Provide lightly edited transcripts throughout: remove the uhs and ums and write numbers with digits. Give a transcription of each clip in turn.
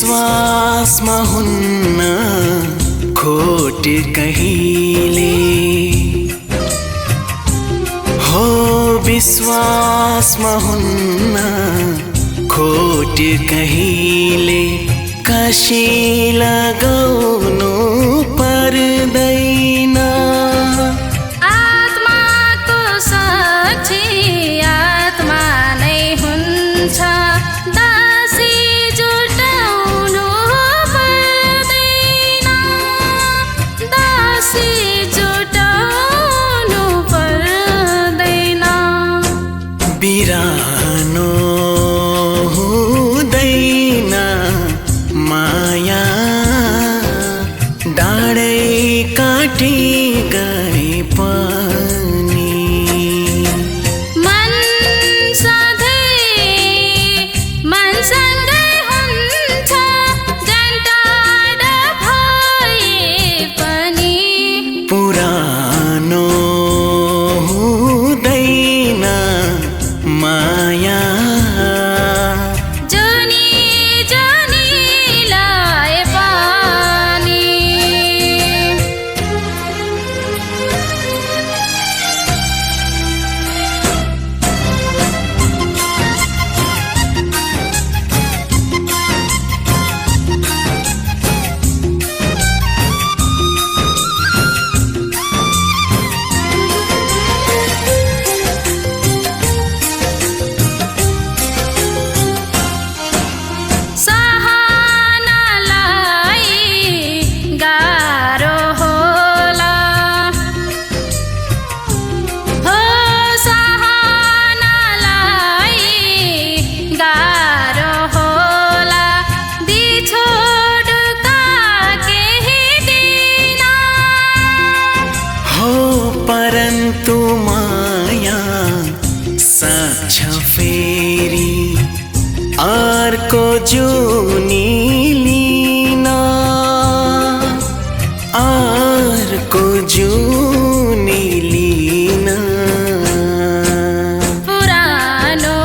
विश्वासमा हुन्न खोट कहिले हो विश्वासमा हुन्न खोट कहिले कसी लगाउनु पर्दैन आत्माको साक्षी आत्मा नै हुन्छ दासी जुटाउनु पर्दैन दासी जुटाउनु पर्दैन बिरानो हुँदैन माया डाँडै काटी गए पनि मन सधैँ मनसँगै हुन्छ झन्टाडा भए पनि पुरानो हुँदैन माया जुनी जुनीलाई पनि सहनलाई गाह्रो होला हो सहनलाई गाह्रो होला बिछोडका केही दिन हो परन्तु माया साक्ष फेरि अर्को जुनी लिन अर्को जुनी लिन पुरानो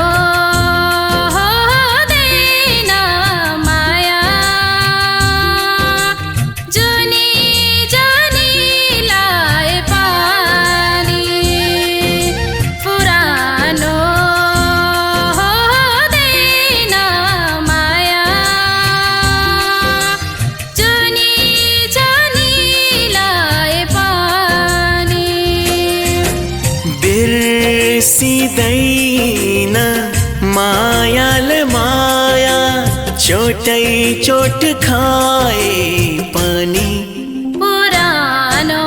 हुँदैन माया जुनी जुनीलाई पनि पुरानो हुँदैन माया जुनी जुनीलाई पनि बिर्सिँदैन मायाले माया चोटै चोट खाए पनि पुरानो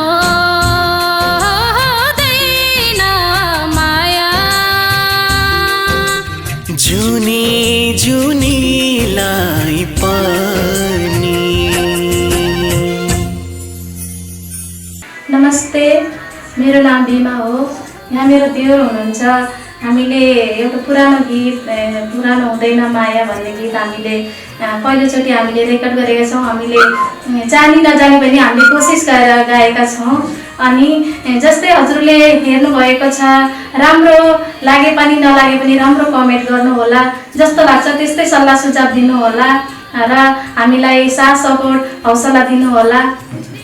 हुँदैन माया जुनी जुनीलाई पनि नमस्ते, मेरो नाम बिमा हो। यहाँ मेरो देवर हुनुहुन्छ। हामीले एउटा पुरानो गीत पुरानो हुँदैन माया भन्ने गीत हामीले पहिलोचोटि हामीले रेकर्ड गरेका छौँ। हामीले जानी नजानी पनि हामीले कोसिस गरेर गाएका छौँ। अनि जस्तै हजुरले हेर्नुभएको छ, राम्रो लागे पनि नलागे पनि राम्रो कमेन्ट गर्नुहोला, जस्तो लाग्छ त्यस्तै सल्लाह सुझाव दिनुहोला र हामीलाई साथ सपोर्ट हौसला दिनुहोला।